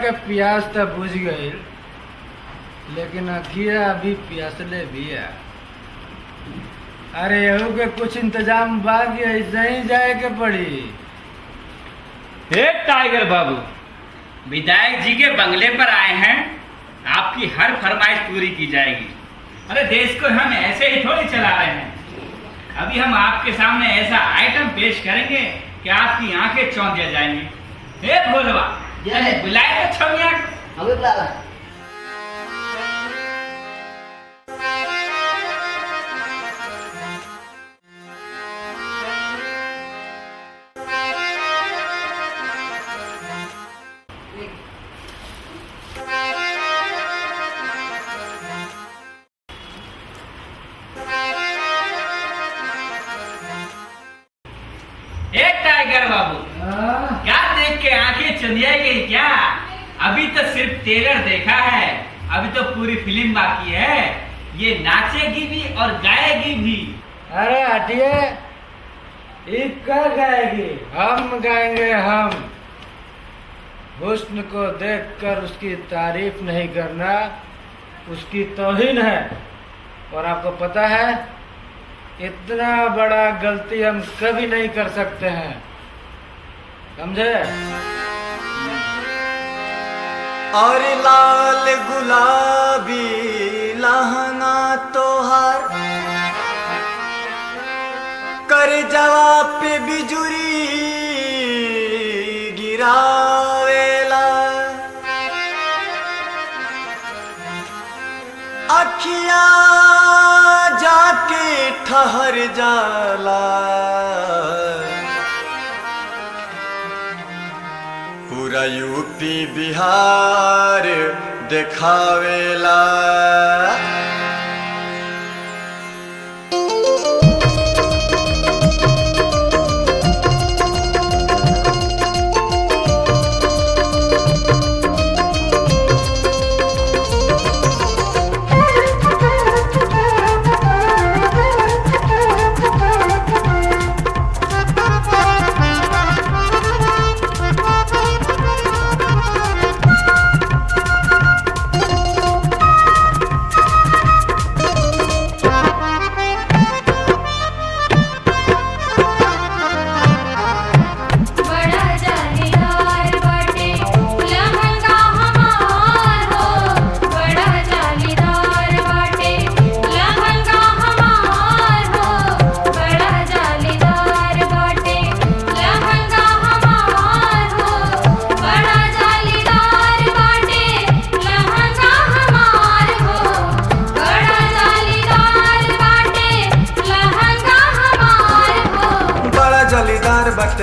के प्यास तो बुझ गई, लेकिन अखिया अभी प्यासले भी है। अरे यहू के कुछ इंतजाम बाकी ऐसे ही जाए के पड़ी। टाइगर बाबू, विधायक जी के बंगले पर आए हैं, आपकी हर फरमाइश पूरी की जाएगी। अरे देश को हम ऐसे ही थोड़ी चला रहे हैं। अभी हम आपके सामने ऐसा आइटम पेश करेंगे कि आपकी आंखें चौंधिया जाएंगी। हे भोलवा, बुलाए तो छमिया हमें बुला। टाइगर बाबू, क्या देख के आंखें चंदिया गई क्या? अभी तो सिर्फ ट्रेलर देखा है, अभी तो पूरी फिल्म बाकी है। ये नाचेगी भी और गाएगी भी। अरे हटिए, क्या गाएगी? हम गाएंगे। हम हुस्न को देखकर उसकी तारीफ नहीं करना उसकी तौहीन है। और आपको पता है, इतना बड़ा गलती हम कभी नहीं कर सकते हैं, समझे? और लाल गुलाबी लहंगा तोहार कर जवाब पे बिजुरी गिरावेला। अखिया जाके ठहर जाला, पूरा यूपी बिहार देखावेला।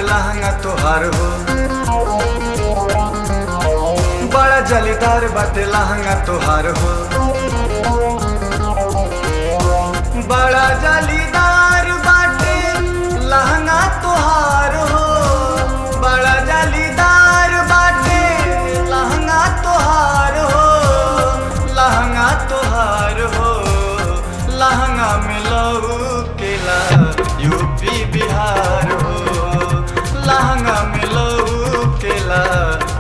लहंगा तोहार हो, बड़ा जलीदार बाटे लहंगा तोहार हो। बड़ा जलीदार बाटे लहंगा तोहार हो, बड़ा जलीदार बाटे लहंगा तोहार हो। लहंगा तोहार हो, लहंगा में लौकेला यूपी बिहार हो। लहंगा में लौकेला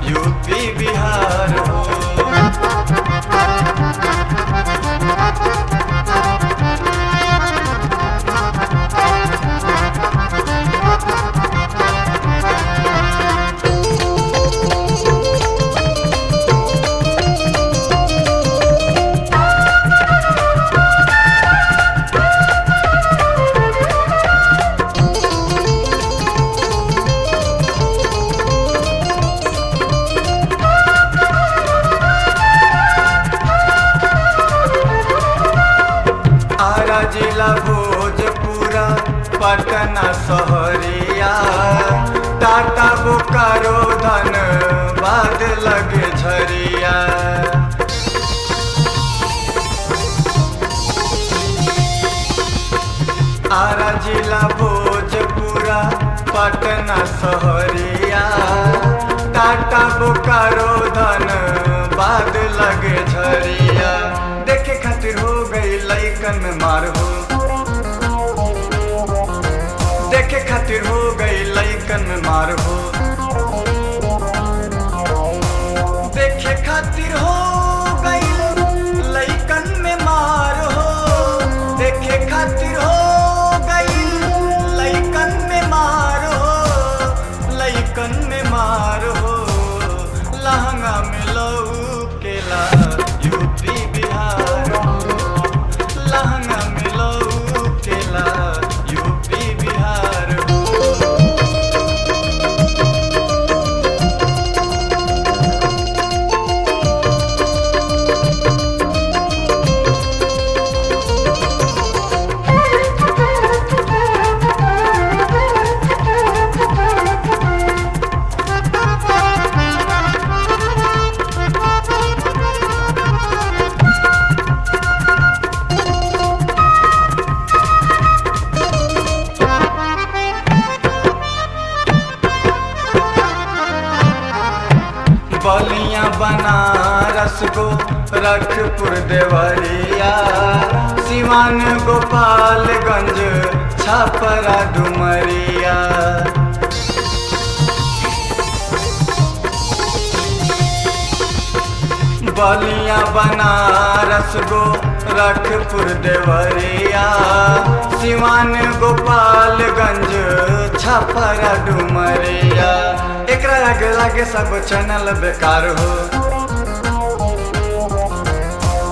यूपी बिहार हो। जिला भोजपुरा पटना सहरिया, टाटा बोकारो धनबाद लगे झरिया। आरा जिला भोजपुरा पटना सहरिया, टाटा बोकारो धनबाद लगे झरिया। देखे खातिर हो गई लइकन में मार हो, देखे खातिर हो गई लइकन में मार हो। खातिर हो गई लइकन में मार हो, लइकन में मार हो। लहंगा में लौकेला यूपी बिहार हो, लहंगा में लौकेला यूपी बिहार हो। बलिया बनारस गोरखपुर देवरिया, सिवान गोपालगंज छपरा डुमरिया। बलिया बनारस गोरखपुर देवरिया, सिवान गोपालगंज छपरा डुमरिया। एकरा आगे लागे सब चैनल बेकार हो,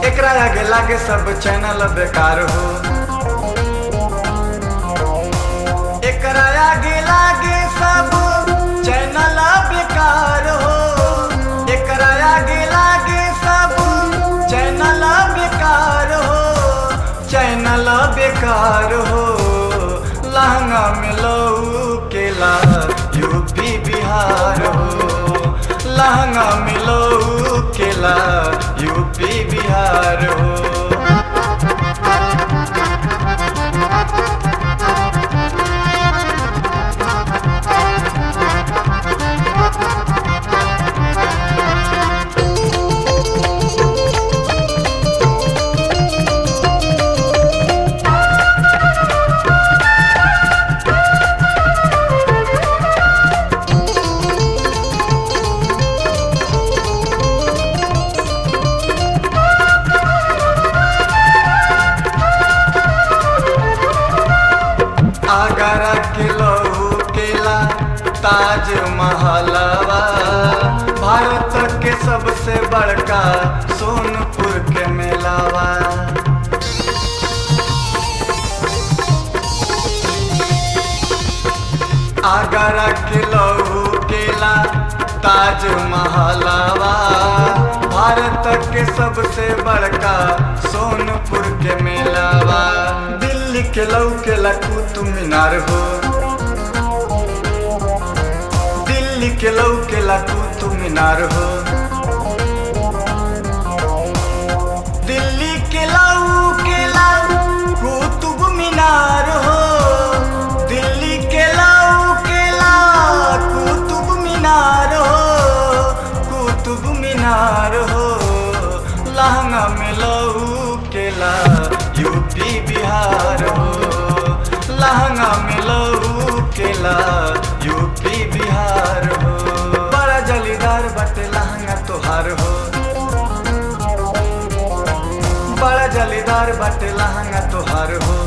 एकरा आगे लागे सब चैनल बेकार हो। एकरा आगे लागे सब चैनल बेकार हो, एकरा आगे लागे सब चैनल बेकार हो, चैनल बेकार हो। लहंगा में लौकेला यूपी बिहार हो, लहंगा में लौकेला यूपी बिहार हो। आगरा के लौकेला ताज महलवा, भारत के सबसे बड़का सोनपुर के मेलावा। आगरा के लौकेला ताज महलवा, भारत के सबसे बड़का सोनपुर के मेलावा। दिल्ली के लौकेला कुतुब मीनार हो, दिल्ली के लौकेला कुतुब मीनार हो। दिल्ली के लौकेला कुतुब मीनार हो, दिल्ली के लौकेला कुतुब मीनार हो, कुतुब मीनार हो। लहंगा में लौकेला यूपी बिहार हो, लहंगा में लौकेला यूपी बिहार हो। बड़ा जलीदार बाटे लहंगा तोहार हो, बड़ा जलीदार बाटे लहंगा तोहार हो।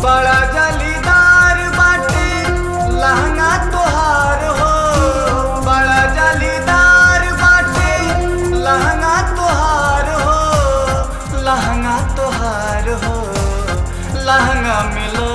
बड़ा जलीदार बाटे लहंगा तोहार हो, बड़ा जलीदार बाटे लहंगा तोहार हो, लहंगा तोहार हो। लहंगा में लो